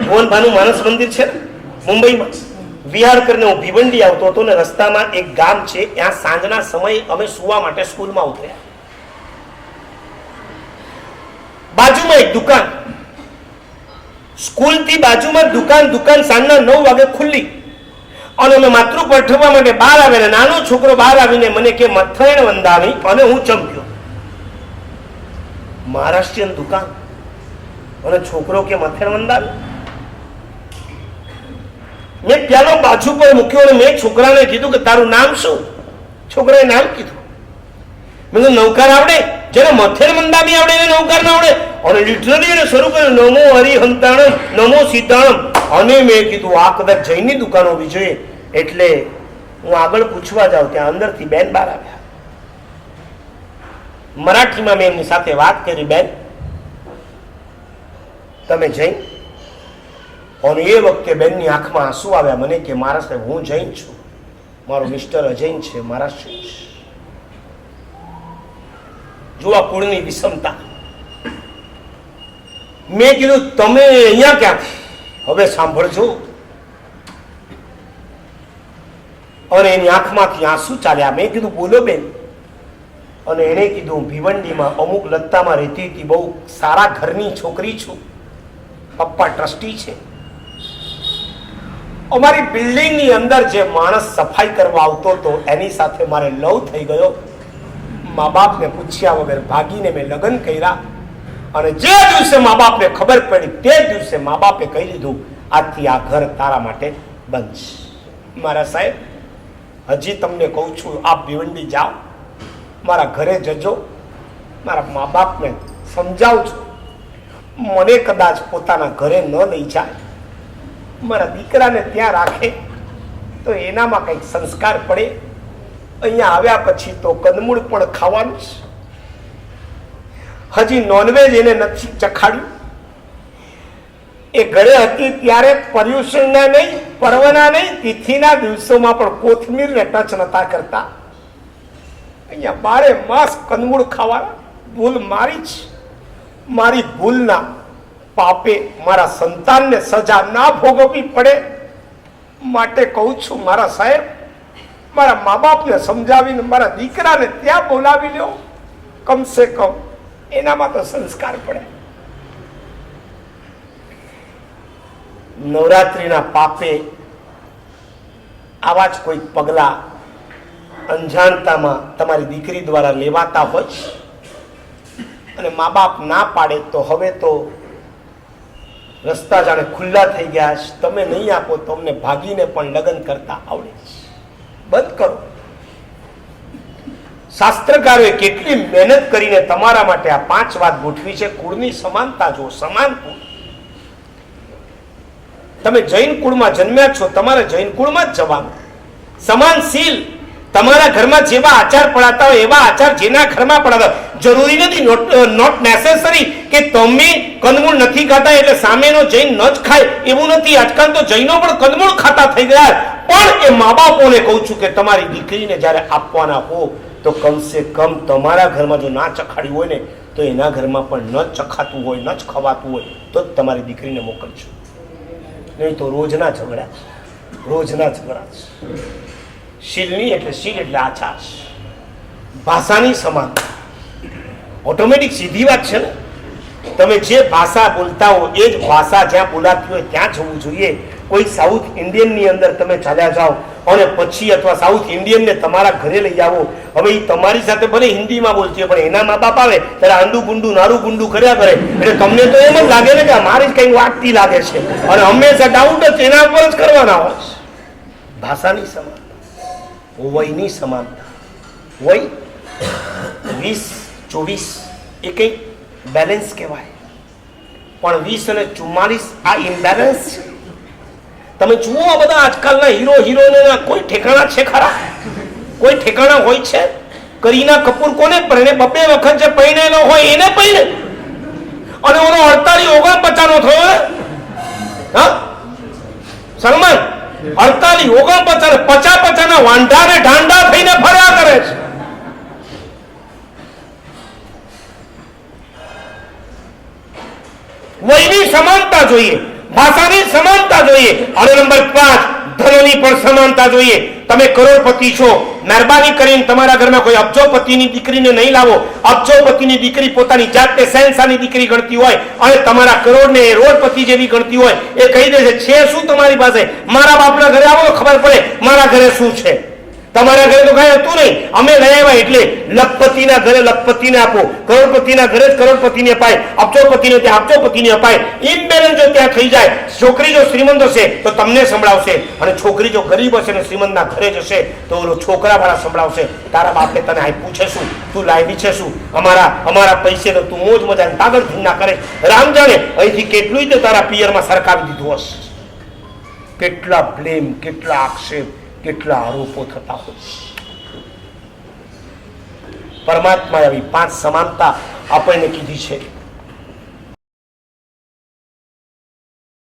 ભુવનભાનું માનસ મંદિર છે મુંબઈમાં. વિહાર કરીને હું ભિવંડી આવતો હતો ને રસ્તામાં એક ગામ છે, ત્યાં સાંજના સમયે અમે સુવા માટે સ્કૂલમાં ઉતર્યા. બાજુમાં એક દુકાન, સ્કૂલથી બાજુમાં દુકાન સાંજના 9 વાગે ખુલ્લી. અને અમે માતૃ પઠવવા માટે બહાર આવ્યા. નાનો છોકરો બહાર આવીને મને કે મથણ વંદાવી, અને હું ચમક્યો. મહારાષ્ટ્રીયન દુકાન અને છોકરો કે મથણ વંદાવી. મેં પ્યાલો બાજુ પર મૂક્યો અને મેં છોકરાને કીધું કે તારું નામ શું? છોકરાએ નામ કીધું. મેં કીધું નૌકાર આવડે? જેને મથેર મંદામી આવડે એને નૌકાર ના આવડે? અને લિટરલી એને શરૂ કર્યું નમો હરિહંતાણમ નમો સીતાણમ. અને મેં કીધું આ કદાચ જૈનની દુકાન હોવી જોઈએ. એટલે હું આગળ પૂછવા જાઉં ત્યાં અંદરથી બેન બહાર આવ્યા. મરાઠીમાં મેં એમની સાથે વાત કરી, બેન તમે જૈન? અને એ વખતે બેનની આંખમાં આંસુ આવ્યા. મને કે મારા સાહેબ હું જૈન છું, મારો મિસ્ટર અજૈન છે, મહારાષ્ટ્રીયન છે. જુઓ કુળની વિષમતા. મેં કીધું તમે અહીંયા ક્યાંથી? હવે સાંભળજો. અને એની આંખમાંથી આંસુ ચાલ્યા. મેં કીધું બોલો બેન. અને એણે કીધું ભિવંડીમાં અમુક લત્તામાં રહેતી હતી, બહુ સારા ઘરની છોકરી છું, પપ્પા ટ્રસ્ટી છે. અમારી બિલ્ડિંગની અંદર જે માણસ સફાઈ કરવા આવતો હતો એની સાથે મારે લવ થઈ ગયો. મા બાપને પૂછ્યા વગર ભાગીને મેં લગ્ન કર્યા. અને જે દિવસે મા બાપને ખબર પડી તે દિવસે મા બાપે કહી દીધું આજથી આ ઘર તારા માટે બંધ. મારા સાહેબ હજી તમને કહું છું, આપ ભિવંડી જાઓ, મારા ઘરે જજો, મારા મા બાપને સમજાવજો. મને કદાચ પોતાના ઘરે ન લઈ જાય, મારા દીકરાને ત્યાં રાખે તો એનામાં કંઈક સંસ્કાર પડે. અહીંયા આવ્યા પછી તો કંદમૂળ પણ ખાવાનું છે. હજી નોનવેજ એને નથી ચખાડ્યું. એ ઘરે હતી ત્યારે પર્યુષણના નહીં, પર્વના નહીં, તિથિના દિવસોમાં પણ કોથમીરને ટચ નતા કરતા. અહીંયા 12 માસ કંદમૂળ ખાવાના. ભૂલ મારી જ. મારી ભૂલના પાપે મારા સંતાનને સજા ના ભોગવવી પડે માટે કહું છું મારા સાહેબ, મારા મા બાપને સમજાવીને મારા દીકરાને ત્યાં બોલાવી લો. કમસે કમ એનામાં તો સંસ્કાર પડે. નવરાત્રિના પાપે આવા જ કોઈ પગલા અંજાણતામાં તમારી દીકરી દ્વારા લેવાતા હોય અને મા બાપ ના પાડે તો હવે તો રસ્તા જાણે ખુલ્લા થઈ ગયા છે. તમે નહીં આપો તો અમને ભાગીને પણ લગ્ન કરતા આવડે છે. બંધ કરો. શાસ્ત્રકારોએ કેટલી મહેનત કરીને તમારા માટે આ 5 વાત ગોઠવી છે. કુળની સમાનતા જો, સમાન કુળ. તમે જૈન કુળમાં જન્મ્યા છો, તમારે જૈન કુળમાં જ જવાનું. સમાન શીલ. તમારા ઘરમાં જેવા આચાર પડાતા હોય એવા આચાર જેના ઘરમાં પડાતા. જરૂરી નથી, નોટ નેસેસરી કે તમે કંદમૂળ નથી ખાતા એટલે સામેનો જૈન ન જ ખાય એવું નથી. આજકાલ તો જૈનો પણ કંદમૂળ ખાતા થઈ ગયા. પણ એ મા બાપોને કહું છું કે તમારી દીકરીને જયારે આપવાના હો તો કમસે કમ તમારા ઘરમાં જો ના ચખાડ્યું હોય ને તો એના ઘરમાં પણ ન ચખાતું હોય, ન જ ખવાતું હોય તો જ તમારી દીકરીને મોકલજો. નહીં તો રોજના ઝઘડા, રોજના ઝઘડા. શીલની એટલે શીલ એટલે આચાર. ભાષાની સમાનતા ઓટોમેટિક સીધી વાત છે ને. તમે જે ભાષા બોલતા હો એ જ ભાષા જ્યાં બોલાતી હોય ત્યાં જવું જોઈએ. કોઈ સાઉથ ઇન્ડિયનની અંદર તમે ચાલ્યા જાઓ અને પછી અથવા સાઉથ ઇન્ડિયનને તમારા ઘરે લઈ આવો. હવે એ તમારી સાથે ભલે હિન્દીમાં બોલતી હોય પણ એના મા બાપ આવે ત્યારે આંડું ગુંડું નારું ગુંડું કર્યા કરે એટલે તમને તો એમ જ લાગે ને કે મારી જ કંઈ વાગતી લાગે છે અને હંમેશા ડાઉટ જ એના ઉપર જ કરવાના હોય. ભાષાની સમાનતા, વયની સમાનતા. વય 20-24 એ કંઈક બેલેન્સ કહેવાય, પણ 20 અને 44 આ ઇમ્બેલેન્સ છે. તમે જુઓ આ બધા આજકાલના હીરો હિરોઈનના કોઈ ઠેકાણા છે ખરા? કોઈ ઠેકાણા હોય છે? કરીના કપૂર કોને પરણે? 2 વખત જે પરણેલો હોય એને પરણે. અને ઓનો 48-49 નો થયો. હા સલમાન 48-49 50 ના વાંઢા ને ઢાંડા થઈને ફર્યા કરે છે. વયની સમાનતા જોઈએ. ભાષાની સમાનતા જોઈએ. અને નંબર 5, ધનની પણ સમાનતા જોઈએ. તમે કરોડપતિ છો, મહેરબાની કરીને તમારા ઘરમાં કોઈ અબજોપતિની દીકરીને નહીં લાવો. અબજોપતિની દીકરી પોતાની જાતને શહેનશાહની દીકરી ગણતી હોય અને તમારા કરોડને રોડપતિ જેવી ગણતી હોય. એ કહી દે છે શું તમારી પાસે? મારા બાપના ઘરે આવો તો ખબર પડે મારા ઘરે શું છે. તમારા ઘરે તો કઈ હતું નહીં, અમે લઈ આવ્યા. એટલે લખપતિના ઘરે લખપતિને આપો, કરોડપતિના ઘરે જ કરોડપતિને અપાય, અબજોપતિને ત્યાં અબજોપતિને અપાય. ઇમ્બેલેન્સ જો ત્યાં થઈ જાય, છોકરી જો શ્રીમંત હશે તો તમને સંભળાવશે, અને છોકરી જો ગરીબ હશે ને શ્રીમંતના ઘરે જશે તો ઓલો છોકરા વાળા સંભળાવશે. તારા બાપે તને આ પૂછે શું, તું લાવી છે શું? અમારા પૈસે તો તું મોજ મજા તાગડ ધૂના કરે. રામ જાણે અહીંથી કેટલું જ તારા પિયરમાં સરકાવી દીધું હશે. કેટલા બ્લેમ, કેટલા આક્ષેપ, કેટલા આરોપો થતા હોય. પરમાત્માએ આવી 5 સમાનતા આપણને કીધી છે.